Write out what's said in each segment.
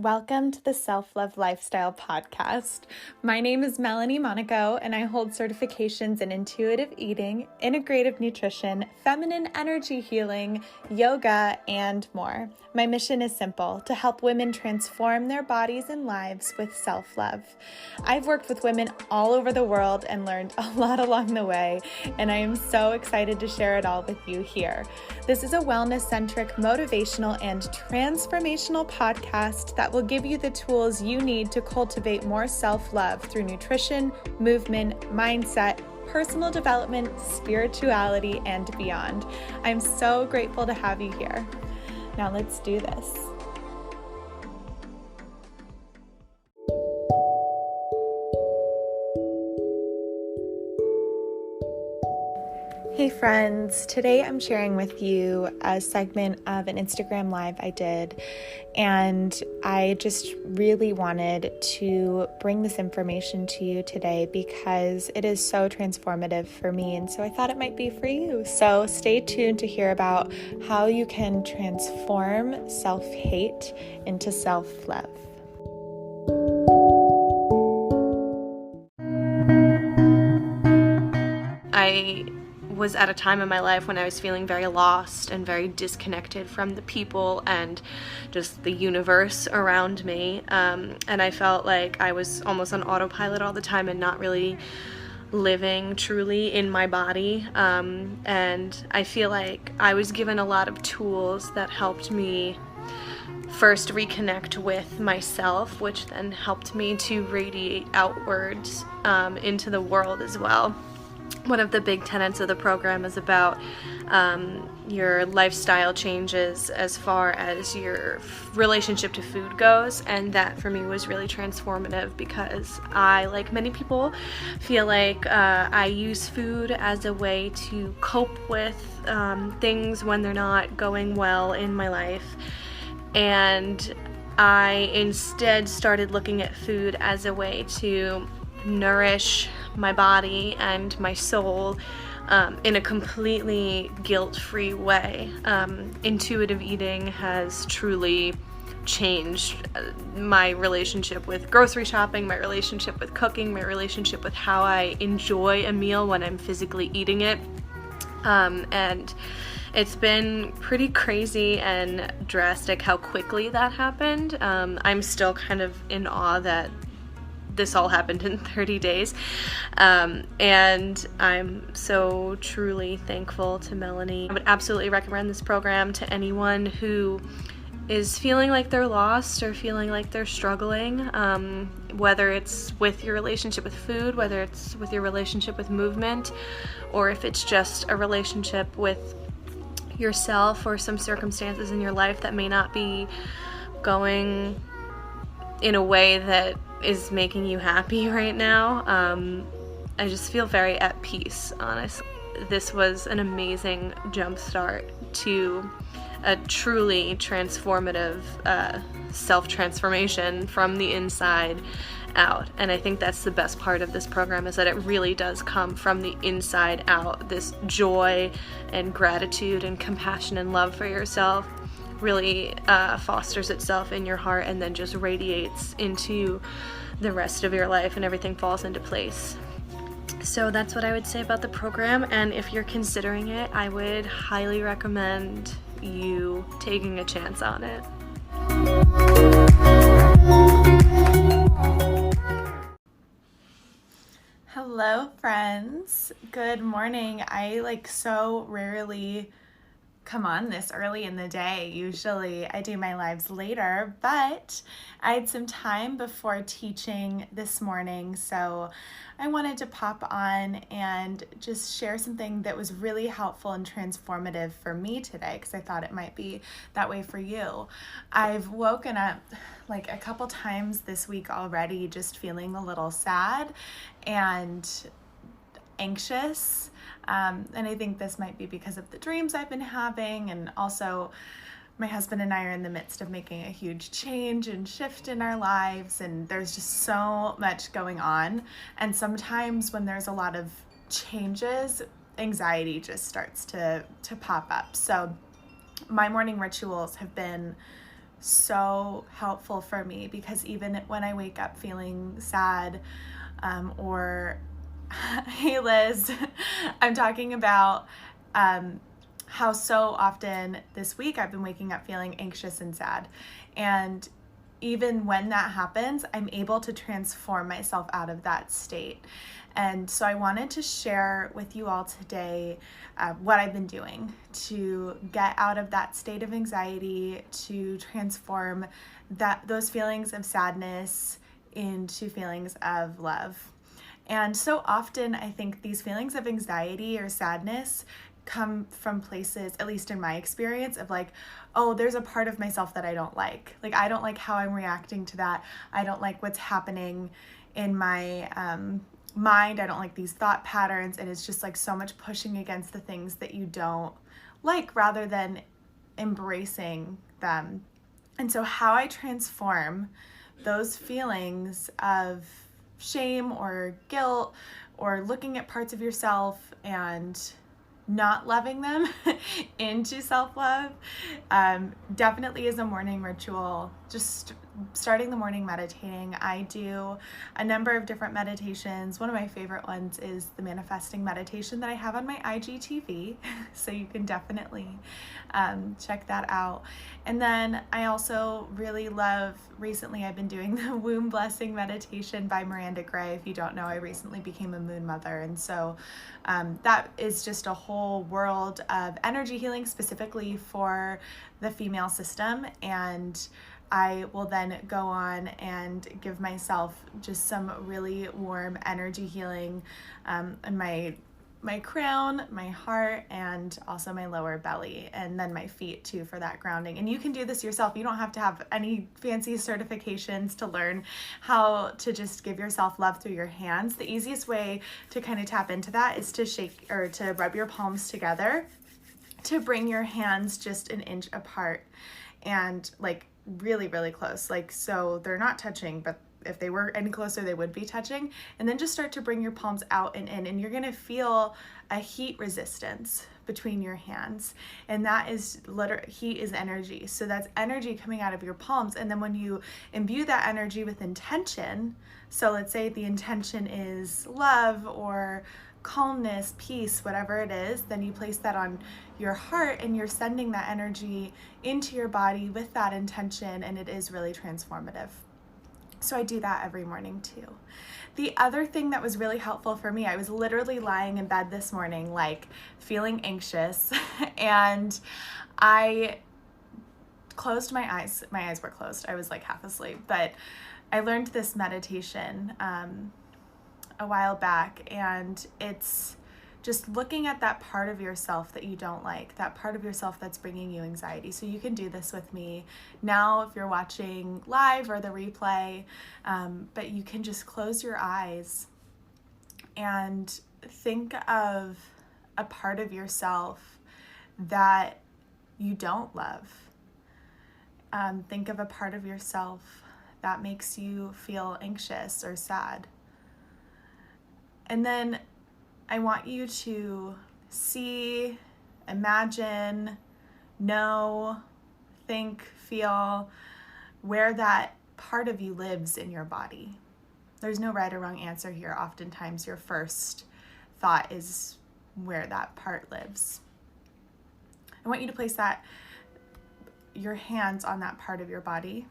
Welcome to the Self-Love Lifestyle Podcast. My name is Melanie Monaco, and I hold certifications in intuitive eating, integrative nutrition, feminine energy healing, yoga, and more. My mission is simple: to help women transform their bodies and lives with self-love. I've worked with women all over the world and learned a lot along the way, and I am so excited to share it all with you here. This is a wellness-centric, motivational, and transformational podcast that will give you the tools you need to cultivate more self-love through nutrition, movement, mindset, personal development, spirituality, and beyond. I'm so grateful to have you here. Now let's do this. Hey friends, today I'm sharing with you a segment of an Instagram Live I did, and I just really wanted to bring this information to you today because it is so transformative for me, and so I thought it might be for you. So stay tuned to hear about how you can transform self-hate into self-love. I was at a time in my life when I was feeling very lost and very disconnected from the people and just the universe around me. And I felt like I was almost on autopilot all the time and not really living truly in my body. And I feel like I was given a lot of tools that helped me first reconnect with myself, which then helped me to radiate outwards into the world as well. One of the big tenets of the program is about your lifestyle changes as far as your relationship to food goes, and that for me was really transformative because I, like many people, feel like I use food as a way to cope with things when they're not going well in my life, and I instead started looking at food as a way to nourish my body and my soul in a completely guilt-free way. Intuitive eating has truly changed my relationship with grocery shopping, my relationship with cooking, my relationship with how I enjoy a meal when I'm physically eating it. And it's been pretty crazy and drastic how quickly that happened. I'm still kind of in awe that this all happened in 30 days. And I'm so truly thankful to Melanie. I would absolutely recommend this program to anyone who is feeling like they're lost or feeling like they're struggling, whether it's with your relationship with food, whether it's with your relationship with movement, or if it's just a relationship with yourself or some circumstances in your life that may not be going in a way that is making you happy right now. I just feel very at peace, honestly. This was an amazing jump start to a truly transformative self-transformation from the inside out. And I think that's the best part of this program, is that it really does come from the inside out. This joy and gratitude and compassion and love for yourself really fosters itself in your heart and then just radiates into the rest of your life, and everything falls into place. So that's what I would say about the program, and if you're considering it, I would highly recommend you taking a chance on it. Hello friends, good morning. I so rarely come on this early in the day. Usually I do my lives later, but I had some time before teaching this morning, so I wanted to pop on and just share something that was really helpful and transformative for me today, because I thought it might be that way for you. I've woken up a couple times this week already just feeling a little sad and anxious. And I think this might be because of the dreams I've been having, and also my husband and I are in the midst of making a huge change and shift in our lives, and there's just so much going on. And sometimes when there's a lot of changes, anxiety just starts to pop up. So my morning rituals have been so helpful for me, because even when I wake up feeling sad, or hey Liz, I'm talking about how so often this week I've been waking up feeling anxious and sad. And even when that happens, I'm able to transform myself out of that state. And so I wanted to share with you all today what I've been doing to get out of that state of anxiety, to transform those feelings of sadness into feelings of love. And so often I think these feelings of anxiety or sadness come from places, at least in my experience, of like, oh, there's a part of myself that I don't like. Like, I don't like how I'm reacting to that. I don't like what's happening in my mind. I don't like these thought patterns. And it's just like so much pushing against the things that you don't like rather than embracing them. And so how I transform those feelings of shame or guilt or looking at parts of yourself and not loving them into self-love definitely is a morning ritual. Just starting the morning meditating. I do a number of different meditations. One of my favorite ones is the manifesting meditation that I have on my IGTV, so you can definitely check that out. And then I also really love, recently I've been doing the womb blessing meditation by Miranda Gray. If you don't know, I recently became a moon mother, and so that is just a whole world of energy healing specifically for the female system. And I will then go on and give myself just some really warm energy healing in my crown, my heart, and also my lower belly, and then my feet too for that grounding. And you can do this yourself. You don't have to have any fancy certifications to learn how to just give yourself love through your hands. The easiest way to kind of tap into that is to shake or to rub your palms together, to bring your hands just an inch apart and like really, really close. Like, so they're not touching, but if they were any closer, they would be touching. And then just start to bring your palms out and in, and you're gonna feel a heat resistance between your hands. And that is heat is energy. So that's energy coming out of your palms. And then when you imbue that energy with intention, so let's say the intention is love or calmness, peace, whatever it is, then you place that on your heart and you're sending that energy into your body with that intention, and it is really transformative. So I do that every morning too. The other thing that was really helpful for me, I was literally lying in bed this morning, like feeling anxious, and I closed my eyes. My eyes were closed. I was like half asleep, but I learned this meditation a while back, and it's just looking at that part of yourself that you don't like, that part of yourself that's bringing you anxiety. So you can do this with me now if you're watching live or the replay, but you can just close your eyes and think of a part of yourself that you don't love. Think of a part of yourself that makes you feel anxious or sad. And then I want you to see, imagine, know, think, feel where that part of you lives in your body. There's no right or wrong answer here. Oftentimes your first thought is where that part lives. I want you to place your hands on that part of your body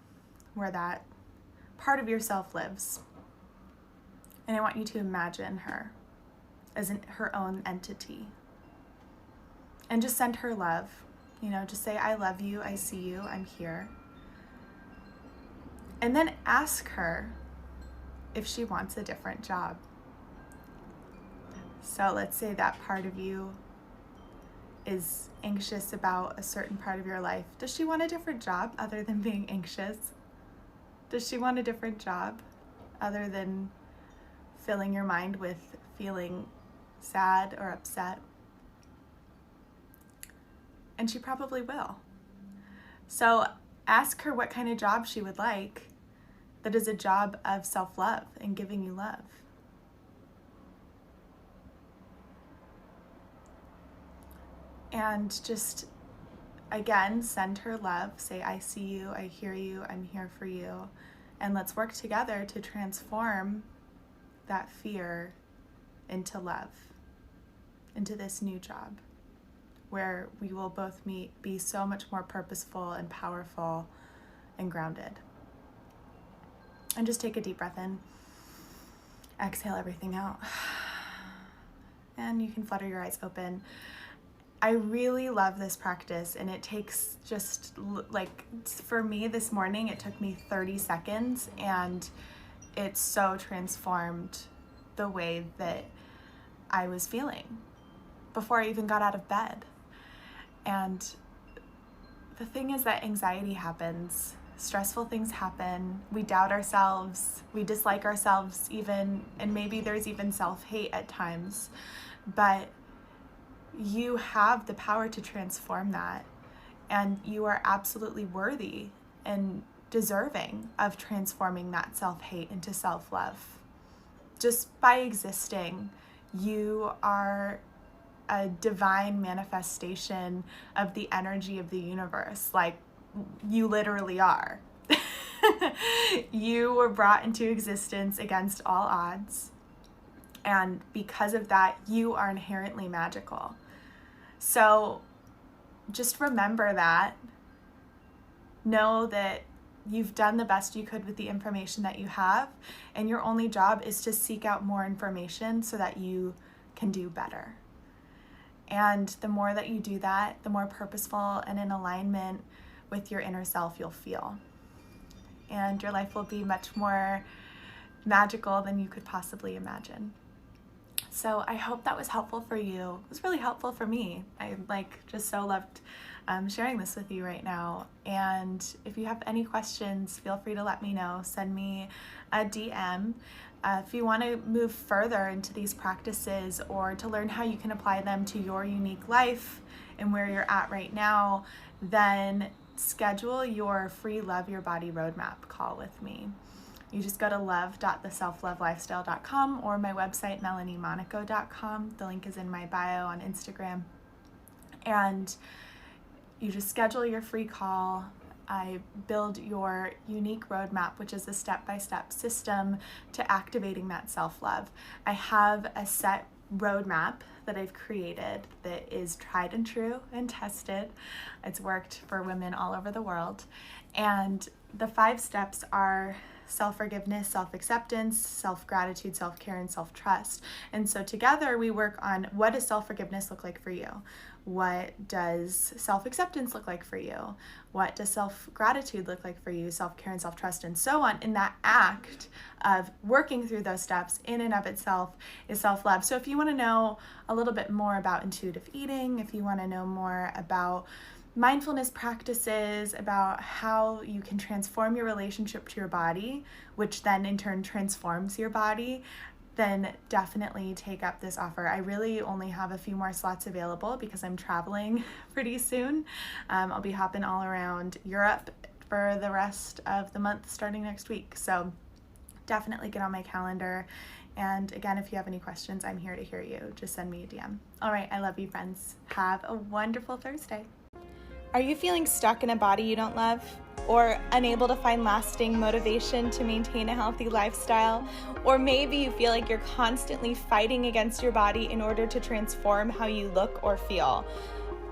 where that part of yourself lives. And I want you to imagine her as her own entity. And just send her love. Just say, I love you, I see you, I'm here. And then ask her if she wants a different job. So let's say that part of you is anxious about a certain part of your life. Does she want a different job other than being anxious? Does she want a different job other than filling your mind with feeling sad or upset? And she probably will. So ask her what kind of job she would like that is a job of self-love and giving you love. And just again, send her love. Say, I see you, I hear you, I'm here for you. And let's work together to transform that fear into love, into this new job where we will both be so much more purposeful and powerful and grounded. And just take a deep breath in. Exhale everything out. And you can flutter your eyes open. I really love this practice, and it takes just like, for me this morning, it took me 30 seconds, and it so transformed the way that I was feeling before I even got out of bed. And the thing is that anxiety happens, stressful things happen, we doubt ourselves, we dislike ourselves even, and maybe there's even self-hate at times, but you have the power to transform that, and you are absolutely worthy and deserving of transforming that self-hate into self-love. Just by existing, you are a divine manifestation of the energy of the universe. Like, you literally are. You were brought into existence against all odds, and because of that, you are inherently magical. So just remember that. Know that you've done the best you could with the information that you have, and your only job is to seek out more information so that you can do better. And the more that you do that, the more purposeful and in alignment with your inner self you'll feel. And your life will be much more magical than you could possibly imagine. So I hope that was helpful for you. It was really helpful for me. I just so loved sharing this with you right now. And if you have any questions, feel free to let me know. Send me a DM. If you want to move further into these practices or to learn how you can apply them to your unique life and where you're at right now, then schedule your free Love Your Body Roadmap call with me. You just go to love.theselflovelifestyle.com or my website, melaniemonaco.com. The link is in my bio on Instagram. And you just schedule your free call. I build your unique roadmap, which is a step-by-step system to activating that self-love. I have a set roadmap that I've created that is tried and true and tested. It's worked for women all over the world. And the 5 steps are self-forgiveness, self-acceptance, self-gratitude, self-care, and self-trust. And so together we work on, what does self-forgiveness look like for you? What does self-acceptance look like for you? What does self-gratitude look like for you? Self-care and self-trust, and so on. And that act of working through those steps in and of itself is self-love. So if you want to know a little bit more about intuitive eating, if you want to know more about mindfulness practices, about how you can transform your relationship to your body, which then in turn transforms your body, then definitely take up this offer. I really only have a few more slots available because I'm traveling pretty soon. I'll be hopping all around Europe for the rest of the month starting next week. So definitely get on my calendar. And again, if you have any questions, I'm here to hear you. Just send me a DM. All right, I love you, friends. Have a wonderful Thursday. Are you feeling stuck in a body you don't love? Or unable to find lasting motivation to maintain a healthy lifestyle? Or maybe you feel like you're constantly fighting against your body in order to transform how you look or feel.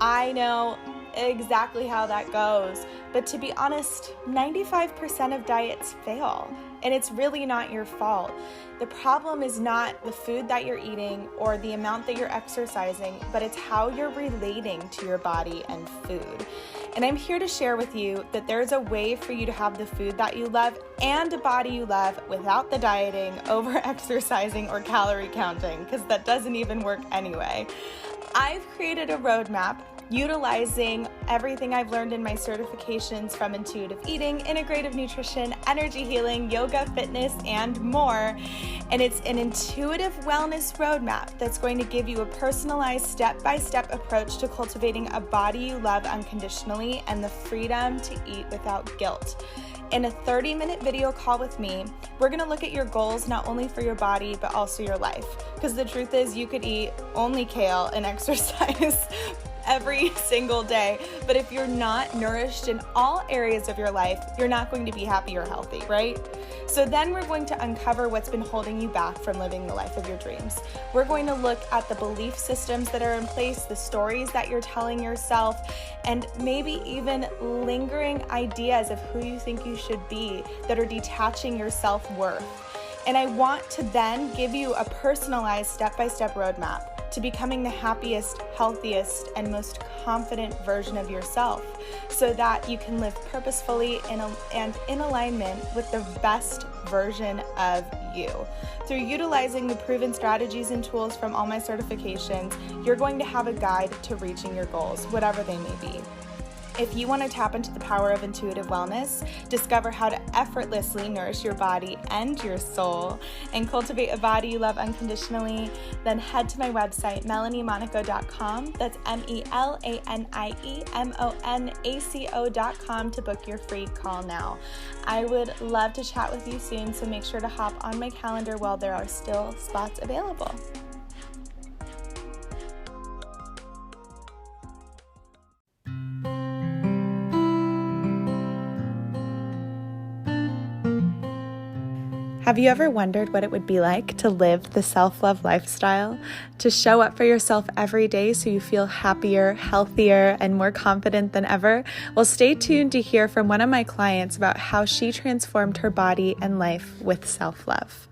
I know exactly how that goes, but to be honest, 95% of diets fail, and it's really not your fault. The problem is not the food that you're eating or the amount that you're exercising, but it's how you're relating to your body and food. And I'm here to share with you that there's a way for you to have the food that you love and a body you love without the dieting, over-exercising, or calorie counting, because that doesn't even work anyway. I've created a roadmap utilizing everything I've learned in my certifications from intuitive eating, integrative nutrition, energy healing, yoga, fitness, and more. And it's an intuitive wellness roadmap that's going to give you a personalized step-by-step approach to cultivating a body you love unconditionally and the freedom to eat without guilt. In a 30-minute video call with me, we're going to look at your goals not only for your body, but also your life. Because the truth is, you could eat only kale and exercise every single day. But if you're not nourished in all areas of your life, you're not going to be happy or healthy, right? So then we're going to uncover what's been holding you back from living the life of your dreams. We're going to look at the belief systems that are in place, the stories that you're telling yourself, and maybe even lingering ideas of who you think you should be that are detaching your self-worth. And I want to then give you a personalized step-by-step roadmap to becoming the happiest, healthiest, and most confident version of yourself so that you can live purposefully and in alignment with the best version of you. Through utilizing the proven strategies and tools from all my certifications, you're going to have a guide to reaching your goals, whatever they may be. If you want to tap into the power of intuitive wellness, discover how to effortlessly nourish your body and your soul, and cultivate a body you love unconditionally, then head to my website, melaniemonico.com. That's melaniemoniaco.com to book your free call now. I would love to chat with you soon, so make sure to hop on my calendar while there are still spots available. Have you ever wondered what it would be like to live the self-love lifestyle? To show up for yourself every day so you feel happier, healthier, and more confident than ever? Well, stay tuned to hear from one of my clients about how she transformed her body and life with self-love.